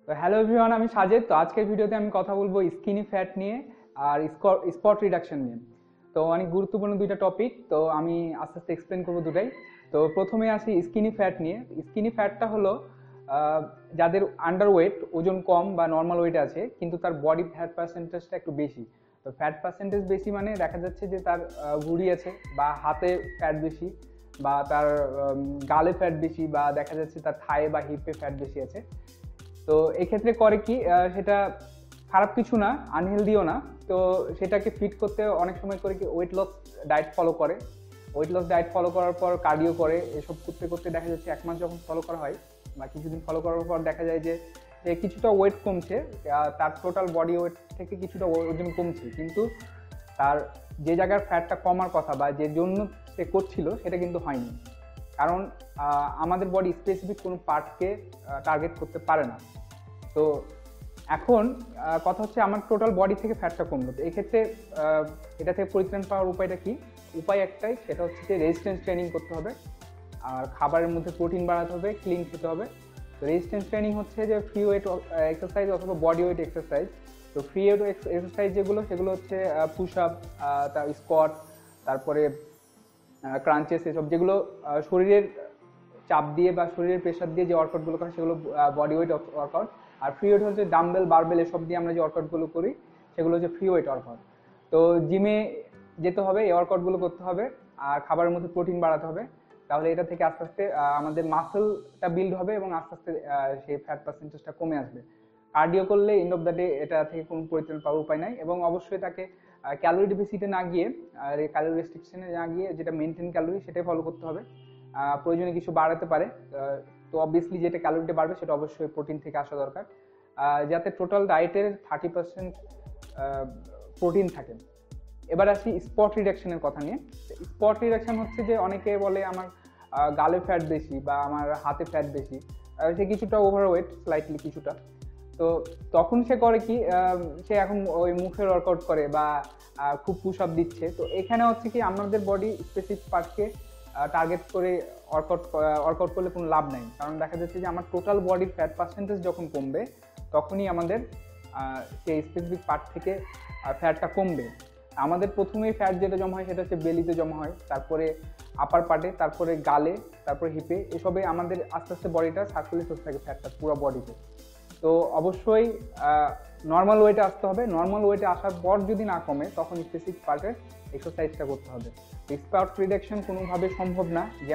তো hello everyone, আমি সাজেদ। তো আজকের ভিডিওতে আমি কথা বলবো স্কিনি ফ্যাট নিয়ে আর স্পট রিডাকশন নিয়ে। তো অনেক গুরুত্বপূর্ণ দুইটা টপিক, তো আমি আস্তে আস্তে এক্সপ্লেন করবো দুটাই। তো প্রথমে আসি স্কিনি ফ্যাট নিয়ে। স্কিনি ফ্যাটটা হলো যাদের আন্ডার ওয়েট, ওজন কম বা নর্মাল ওয়েটে আছে কিন্তু তার বডি ফ্যাট পার্সেন্টেজটা একটু বেশি। তো ফ্যাট পার্সেন্টেজ বেশি মানে দেখা যাচ্ছে যে তার ভুঁড়ি আছে বা হাতে ফ্যাট বেশি, বা তার গালে ফ্যাট বেশি, বা দেখা যাচ্ছে তার থায়ে বা হিপে ফ্যাট বেশি আছে। তো এক্ষেত্রে করে কি, সেটা খারাপ কিছু না, আনহেলদিও না। তো সেটাকে ফিট করতে অনেক সময় করে কি ওয়েট লস ডায়েট ফলো করে। ওয়েট লস ডায়েট ফলো করার পর কার্ডিও করে, এসব করতে করতে দেখা যাচ্ছে 1 মাস যখন ফলো করা হয় বা কিছুদিন ফলো করার পর দেখা যায় যে কিছুটা ওয়েট কমছে, তার টোটাল বডি ওয়েট থেকে কিছুটা ওজন কমছে, কিন্তু তার যে জায়গার ফ্যাটটা কমার কথা বা যে জন্য সে করছিল সেটা কিন্তু হয়নি। কারণ আমাদের বডি স্পেসিফিক কোনো পার্টকে টার্গেট করতে পারে না। তো এখন কথা হচ্ছে আমার টোটাল বডি থেকে ফ্যাটটা কমলো। তো এক্ষেত্রে এটা থেকে পরিত্রাণ পাওয়ার উপায়টা কি? উপায় একটাই, সেটা হচ্ছে যে রেজিস্ট্যান্স ট্রেনিং করতে হবে, আর খাবারের মধ্যে প্রোটিন বাড়াতে হবে, ক্লিন খেতে হবে। তো রেজিস্ট্যান্স ট্রেনিং হচ্ছে যে ফ্রি ওয়েট এক্সারসাইজ অথবা বডি ওয়েট এক্সারসাইজ। তো ফ্রি ওয়েট এক্সারসাইজ সেগুলো হচ্ছে পুশ আপ, তার স্কোয়াট, তারপরে ক্রাঞ্চেস, এসব যেগুলো শরীরের চাপ দিয়ে বা শরীরের প্রেশার দিয়ে যে ওয়ার্কআউটগুলো করে সেগুলো বডি ওয়েট ওয়ার্কআউট। আর ফ্রি ওয়েট হচ্ছে ডাম্বেল, বারবেল এসব দিয়ে আমরা যে ওয়ার্কআউটগুলো করি সেগুলো হচ্ছে ফ্রি ওয়েট ওয়ার্কআউট। তো জিমে যেতে হবে, এই ওয়ার্কআউটগুলো করতে হবে, আর খাবারের মধ্যে প্রোটিন বাড়াতে হবে। তাহলে এটা থেকে আস্তে আস্তে আমাদের মাসেলটা বিল্ড হবে এবং আস্তে আস্তে সেই ফ্যাট পার্সেন্টেজটা কমে আসবে। কার্ডিও করলে এন্ড অফ দ্য ডে এটা থেকে কোনো পরিত্রাণ পাওয়ার উপায় নাই। এবং অবশ্যই তাকে ক্যালোরি ডেফিসিটে না গিয়ে, আর এই ক্যালোরি রেস্ট্রিকশনে না গিয়ে যেটা মেনটেন ক্যালোরি সেটাই ফলো করতে হবে। প্রয়োজনে কিছু বাড়াতে পারে। তো অবভিয়াসলি যেটা ক্যালোরিটা বাড়বে সেটা অবশ্যই প্রোটিন থেকে আসা দরকার, যাতে টোটাল ডায়েটের 30% প্রোটিন থাকে। এবার আসি স্পট রিডাকশনের কথা নিয়ে। স্পট রিডাকশন হচ্ছে যে অনেকে বলে আমার গালে ফ্যাট বেশি বা আমার হাতে ফ্যাট বেশি, সে কিছুটা ওভারওয়েট, স্লাইটলি কিছুটা। তো তখন সে করে কি, সে এখন ওই মুখের ওয়ার্কআউট করে বা খুব পুশ আপ দিচ্ছে। তো এখানে হচ্ছে কি আমাদের বডি স্পেসিফিক পার্টকে টার্গেট করে ওয়ার্কআউট করলে কোনো লাভ নাই। কারণ দেখা যাচ্ছে যে আমার টোটাল বডির ফ্যাট পার্সেন্টেজ যখন কমবে তখনই আমাদের সেই স্পেসিফিক পার্ট থেকে ফ্যাটটা কমবে। আমাদের প্রথমেই ফ্যাট যেটা জমা হয় সেটা হচ্ছে বেলিতে জমা হয়, তারপরে আপার পার্টে, তারপরে গালে, তারপরে হিপে। এসবে আমাদের আস্তে আস্তে বডিটা সার্কুলেট হতে থাকে ফ্যাটটা পুরো বডিতে। তো অবশ্যই নর্মাল ওয়েটে আসতে হবে। নর্মাল ওয়েটে আসার পর যদি না কমে তখন স্পেসিফিক পার্টের এক্সারসাইজটা করতে হবে। স্পট রিডাকশন কোনোভাবে সম্ভব না যে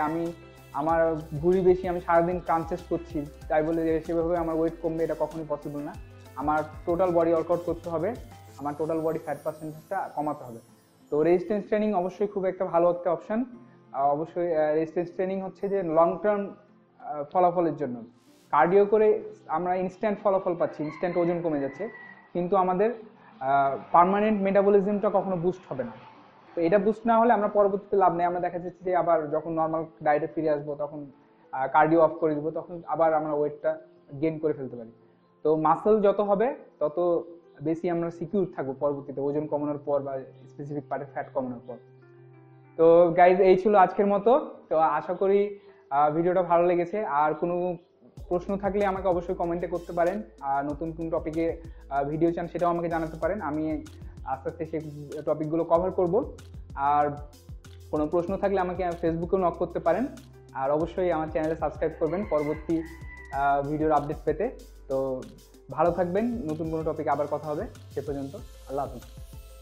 আমার ভুঁড়ি বেশি, আমি সারাদিন ক্রাঞ্চেস করছি তাই বলে যে সেভাবে আমার ওয়েট কমবে, এটা কখনোই পসিবল না। আমার টোটাল বডি ওয়ার্কআউট করতে হবে, আমার টোটাল বডি ফ্যাট পার্সেন্টেজটা কমাতে হবে। তো রেজিস্ট্যান্স ট্রেনিং অবশ্যই খুব একটা ভালো একটা অপশন। অবশ্যই রেজিস্ট্যান্স ট্রেনিং হচ্ছে যে লং টার্ম ফলাফলের জন্য। কার্ডিও করে আমরা ইনস্ট্যান্ট ফলাফল পাচ্ছি, ইনস্ট্যান্ট ওজন কমে যাচ্ছে, কিন্তু আমাদের পার্মানেন্ট মেটাবলিজমটা কখনো বুস্ট হবে না। তো এটা বুস্ট না হলে আমরা পরবর্তীতে লাভ নেই। আমরা দেখা যাচ্ছে যে আবার যখন নর্মাল ডায়েটে ফিরে আসবো তখন কার্ডিও অফ করে দিব, তখন আবার আমরা ওয়েটটা গেইন করে ফেলতে পারি। তো মাসল যত হবে তত বেশি আমরা সিকিউর থাকবো পরবর্তীতে ওজন কমানোর পর বা স্পেসিফিক পার্টে ফ্যাট কমানোর পর। তো গাইজ, এই ছিল আজকের মতো। তো আশা করি ভিডিওটা ভালো লেগেছে। আর কোনো প্রশ্ন থাকলে আমাকে অবশ্যই কমেন্টে করতে পারেন। আর নতুন কোন টপিকে ভিডিও চান সেটাও আমাকে জানাতে পারেন, আমি আস্তে আস্তে সেই টপিকগুলো কভার করব। আর কোনো প্রশ্ন থাকলে আমাকে ফেসবুকেও নক করতে পারেন। আর অবশ্যই আমার চ্যানেলে সাবস্ক্রাইব করবেন পরবর্তী ভিডিওর আপডেট পেতে। তো ভালো থাকবেন, নতুন কোনো টপিকে আবার কথা হবে। সে পর্যন্ত আল্লাহ হাফিজ।